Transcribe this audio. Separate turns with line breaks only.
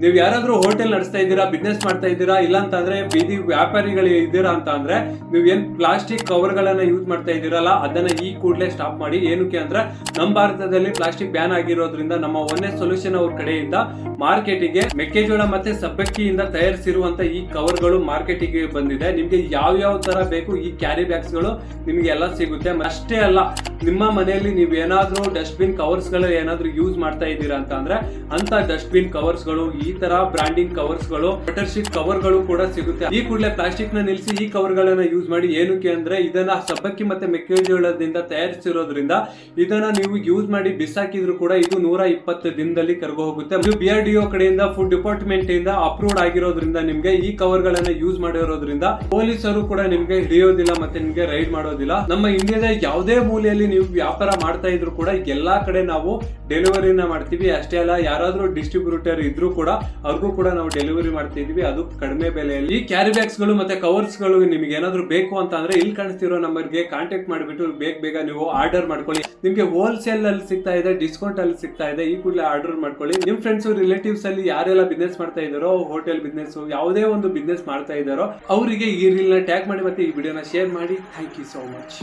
ನೀವು ಯಾರಾದ್ರೂ ಹೋಟೆಲ್ ನಡೆಸ್ತಾ ಇದ್ದೀರಾ, ಬಿಸ್ನೆಸ್ ಮಾಡ್ತಾ ಇದ್ದೀರಾ, ಇಲ್ಲ ಅಂತಂದ್ರೆ ಬೀದಿ ವ್ಯಾಪಾರಿಗಳು ಇದ್ದೀರಾ ಅಂತ ಅಂದ್ರೆ ನೀವು ಏನ್ ಪ್ಲಾಸ್ಟಿಕ್ ಕವರ್ ಗಳನ್ನ ಯೂಸ್ ಮಾಡ್ತಾ ಇದ್ದೀರಲ್ಲ ಅದನ್ನ ಈ ಕೂಡಲೇ ಸ್ಟಾಪ್ ಮಾಡಿ. ಏನಕ್ಕೆ ಅಂದ್ರೆ ನಮ್ಮ ಭಾರತದಲ್ಲಿ ಪ್ಲಾಸ್ಟಿಕ್ ಬ್ಯಾನ್ ಆಗಿರೋದ್ರಿಂದ ನಮ್ಮ ಒನ್ನೆ ಸೊಲ್ಯೂಷನ್ ಅವ್ರ ಕಡೆಯಿಂದ ಮಾರ್ಕೆಟಿಗೆ ಮೆಕ್ಕೆಜೋಳ ಮತ್ತೆ ಸಬ್ಬಕ್ಕಿಯಿಂದ ತಯಾರಿಸಿರುವಂತ ಈ ಕವರ್ ಗಳು ಮಾರ್ಕೆಟಿಗೆ ಬಂದಿದೆ. ನಿಮ್ಗೆ ಯಾವ ತರ ಬೇಕು ಈ ಕ್ಯಾರಿ ಬ್ಯಾಗ್ಸ್ ಗಳು ನಿಮ್ಗೆ ಎಲ್ಲ ಸಿಗುತ್ತೆ. ಅಷ್ಟೇ ಅಲ್ಲ, ನಿಮ್ಮ ಮನೆಯಲ್ಲಿ ನೀವು ಏನಾದ್ರೂ ಡಸ್ಟ್ ಬಿನ್ ಕವರ್ಸ್ ಗಳು ಏನಾದ್ರೂ ಯೂಸ್ ಮಾಡ್ತಾ ಇದ್ದೀರಾ ಅಂತ ಅಂದ್ರೆ ಅಂತ ಡಸ್ಟ್ ಬಿನ್ ಕವರ್ಸ್ ಗಳು, ಈ ತರ ಬ್ರಾಂಡಿಂಗ್ ಕವರ್ಸ್ ಗಳು, ಬಟರ್ ಶೀಟ್ ಕವರ್ ಗಳು ಕೂಡ ಸಿಗುತ್ತೆ. ಈ ಕೂಡಲೇ ಪ್ಲಾಸ್ಟಿಕ್ ನ ನಿಲ್ಲಿಸಿ ಈ ಕವರ್ ಗಳನ್ನ ಯೂಸ್ ಮಾಡಿ. ಏನಕ್ಕೆ ಅಂದ್ರೆ ಇದನ್ನ ಸಬ್ಬಕ್ಕಿ ಮತ್ತೆ ಮೆಕ್ಕೆಜೋಳದಿಂದ ತಯಾರಿಸಿರೋದ್ರಿಂದ ಇದನ್ನ ನೀವು ಯೂಸ್ ಮಾಡಿ ಬಿಸಾಕಿದ್ರು ಕೂಡ ಇದು 120 ದಿನದಲ್ಲಿ ಕರಗೋ ಹೋಗುತ್ತೆ. ಇದು BRDO ಕಡೆಯಿಂದ ಫುಡ್ ಡಿಪಾರ್ಟ್ಮೆಂಟ್ ಇಂದ ಅಪ್ರೂವ್ಡ್ ಆಗಿರೋದ್ರಿಂದ ನಿಮ್ಗೆ ಈ ಕವರ್ ಗಳನ್ನ ಯೂಸ್ ಮಾಡಿರೋದ್ರಿಂದ ಪೊಲೀಸರು ಕೂಡ ನಿಮ್ಗೆ ಹಿಡಿಯೋದಿಲ್ಲ ಮತ್ತೆ ನಿಮ್ಗೆ ರೈಡ್ ಮಾಡೋದಿಲ್ಲ. ನಮ್ಮ ಇಂಡಿಯಾದ ಯಾವುದೇ ಮೂಲೆಯಲ್ಲಿ ನೀವು ವ್ಯಾಪಾರ ಮಾಡ್ತಾ ಇದ್ರು ಕೂಡ ಎಲ್ಲಾ ಕಡೆ ನಾವು ಡೆಲಿವರಿನ ಮಾಡ್ತೀವಿ. ಅಷ್ಟೇ ಅಲ್ಲ, ಯಾರಾದ್ರೂ ಡಿಸ್ಟ್ರಿಬ್ಯೂಟರ್ ಇದ್ರು ಕೂಡ ಅವ್ರಿಗೂ ಕೂಡ ನಾವು ಡೆಲಿವರಿ ಮಾಡ್ತಾ ಇದೀವಿ, ಅದು ಕಡಿಮೆ ಬೆಲೆಯಲ್ಲಿ. ಈ ಕ್ಯಾರಿ ಬ್ಯಾಗ್ಸ್ ಗಳು ಮತ್ತೆ ಕವರ್ಸ್ ಗಳು ನಿಮ್ಗೆ ಏನಾದ್ರು ಬೇಕು ಅಂತ ಅಂದ್ರೆ ಇಲ್ಲಿ ಕಾಣಿಸ್ತಿರೋ ನಂಬರ್ಗೆ ಕಾಂಟ್ಯಾಕ್ಟ್ ಮಾಡಿಬಿಟ್ಟು ಬೇಗ ನೀವು ಆರ್ಡರ್ ಮಾಡ್ಕೊಳ್ಳಿ. ನಿಮ್ಗೆ ಹೋಲ್ಸೇಲ್ ಅಲ್ಲಿ ಸಿಗ್ತಾ ಇದೆ, ಡಿಸ್ಕೌಂಟ್ ಅಲ್ಲಿ ಸಿಗ್ತಾ ಇದೆ. ಈ ಕೂಡಲೇ ಆರ್ಡರ್ ಮಾಡ್ಕೊಳ್ಳಿ. ನಿಮ್ ಫ್ರೆಂಡ್ಸ್ ರಿಲೇಟಿವ್ಸ್ ಅಲ್ಲಿ ಯಾರೆಲ್ಲ ಬಿಸ್ನೆಸ್ ಮಾಡ್ತಾ ಇದಾರೋ, ಹೋಟೆಲ್ ಬಿಸ್ನೆಸ್ ಯಾವುದೇ ಒಂದು ಬಿಸ್ನೆಸ್ ಮಾಡ್ತಾ ಇದಾರೋ ಅವರಿಗೆ ಈ ರೀಲ್ ನ ಟ್ಯಾಗ್ ಮಾಡಿ ಮತ್ತೆ ಈ ವಿಡಿಯೋನ ಶೇರ್ ಮಾಡಿ. Thank you so much.